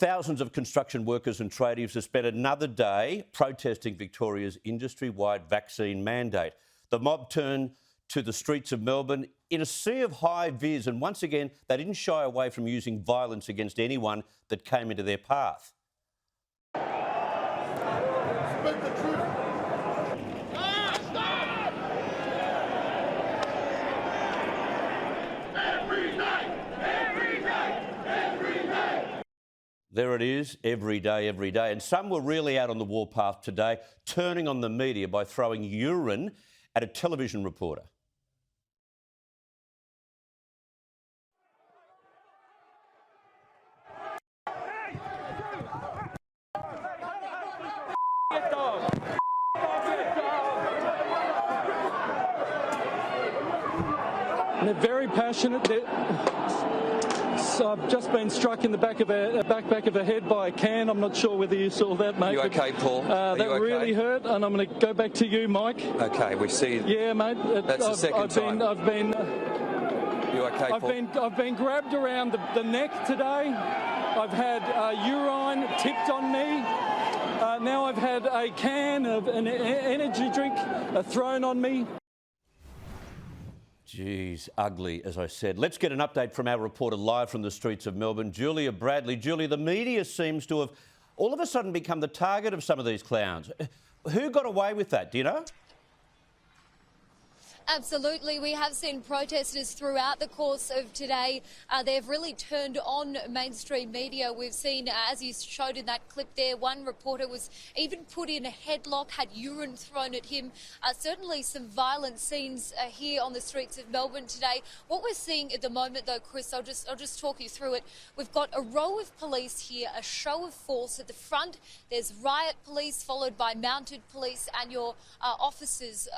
thousands of construction workers and tradies have spent another day protesting Victoria's industry-wide vaccine mandate. The mob turned to the streets of Melbourne in a sea of high-vis, and once again, they didn't shy away from using violence against anyone that came into their path. Speak the truth. There it is, every day, every day. And some were really out on the warpath today, turning on the media by throwing urine at a television reporter. And they're very passionate. I've just been struck in the back of a head by a can. I'm not sure whether you saw that, mate. You okay, Paul? That really hurt, and I'm going to go back to you, Mike. Okay, we see. Yeah, mate. That's the second time. You okay, Paul? I've been grabbed around the neck today. I've had urine tipped on me. Now I've had a can of an energy drink thrown on me. Geez, ugly, as I said. Let's get an update from our reporter live from the streets of Melbourne, Julia Bradley. Julia, the media seems to have all of a sudden become the target of some of these clowns. Who got away with that, do you know? Absolutely. We have seen protesters throughout the course of today. They've really turned on mainstream media. We've seen, as you showed in that clip there, one reporter was even put in a headlock, had urine thrown at him. Certainly some violent scenes here on the streets of Melbourne today. What we're seeing at the moment, though, Chris, I'll just talk you through it. We've got a row of police here, a show of force. At the front, there's riot police, followed by mounted police, and your officers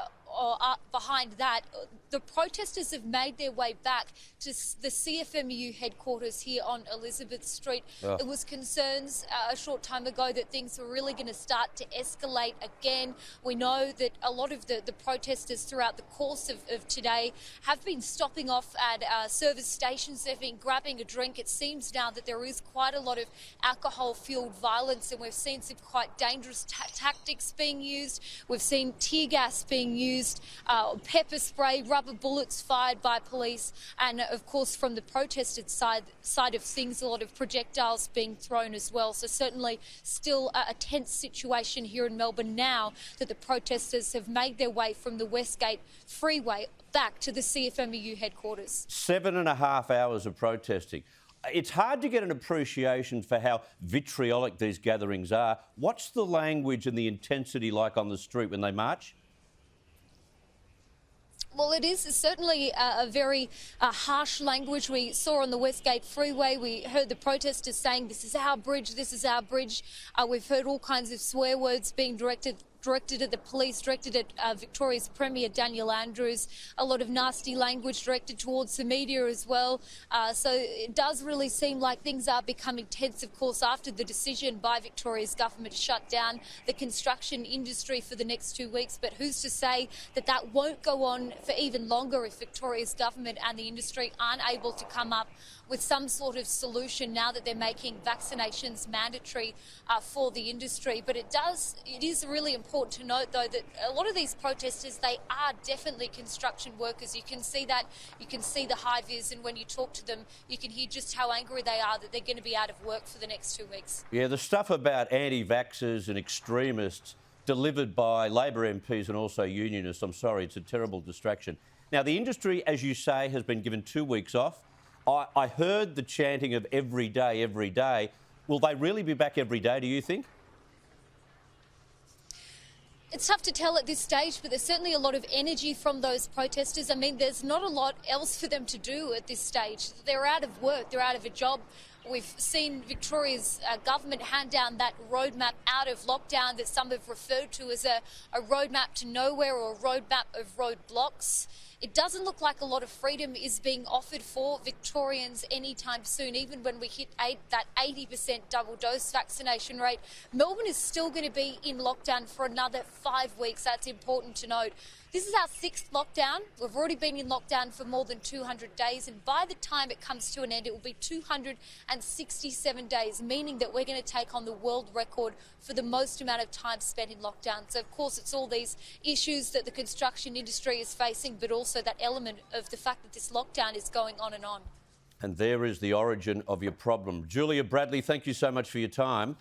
behind that. The protesters have made their way back to the CFMEU headquarters here on Elizabeth Street. Oh. There was concerns a short time ago that things were really going to start to escalate again. We know that a lot of the protesters throughout the course of today have been stopping off at service stations. They've been grabbing a drink. It seems now that there is quite a lot of alcohol-fueled violence, and we've seen some quite dangerous tactics being used. We've seen tear gas being used, pepper spray, rubber bullets fired by police, and of course from the protested side of things, a lot of projectiles being thrown as well. So certainly still a tense situation here in Melbourne now that the protesters have made their way from the Westgate Freeway back to the CFMEU headquarters. 7.5 hours of protesting. It's hard to get an appreciation for how vitriolic these gatherings are. What's the language and the intensity like on the street when they march? Well, it is certainly a very harsh language. We saw on the Westgate Freeway, we heard the protesters saying, "This is our bridge, this is our bridge." We've heard all kinds of swear words being directed at the police, directed at Victoria's Premier Daniel Andrews, a lot of nasty language directed towards the media as well. So it does really seem like things are becoming tense, of course, after the decision by Victoria's government to shut down the construction industry for the next 2 weeks. But who's to say that that won't go on for even longer if Victoria's government and the industry aren't able to come up with some sort of solution now that they're making vaccinations mandatory for the industry. But it is really important to note, though, that a lot of these protesters, they are definitely construction workers. You can see that, you can see the high vis, and when you talk to them, you can hear just how angry they are that they're going to be out of work for the next 2 weeks. Yeah, the stuff about anti-vaxxers and extremists delivered by Labor MPs and also unionists, I'm sorry, it's a terrible distraction. Now, the industry, as you say, has been given 2 weeks off. I heard the chanting of every day, every day. Will they really be back every day, do you think? It's tough to tell at this stage, but there's certainly a lot of energy from those protesters. I mean, there's not a lot else for them to do at this stage. They're out of work, they're out of a job. We've seen Victoria's government hand down that roadmap out of lockdown that some have referred to as a roadmap to nowhere, or a roadmap of roadblocks. It doesn't look like a lot of freedom is being offered for Victorians anytime soon, even when we hit that 80% double dose vaccination rate. Melbourne is still going to be in lockdown for another 5 weeks. That's important to note. This is our 6th lockdown. We've already been in lockdown for more than 200 days, and by the time it comes to an end, it will be 267 days, meaning that we're going to take on the world record for the most amount of time spent in lockdown. So, of course, it's all these issues that the construction industry is facing, but also that element of the fact that this lockdown is going on and on. And there is the origin of your problem. Julia Bradley, thank you so much for your time.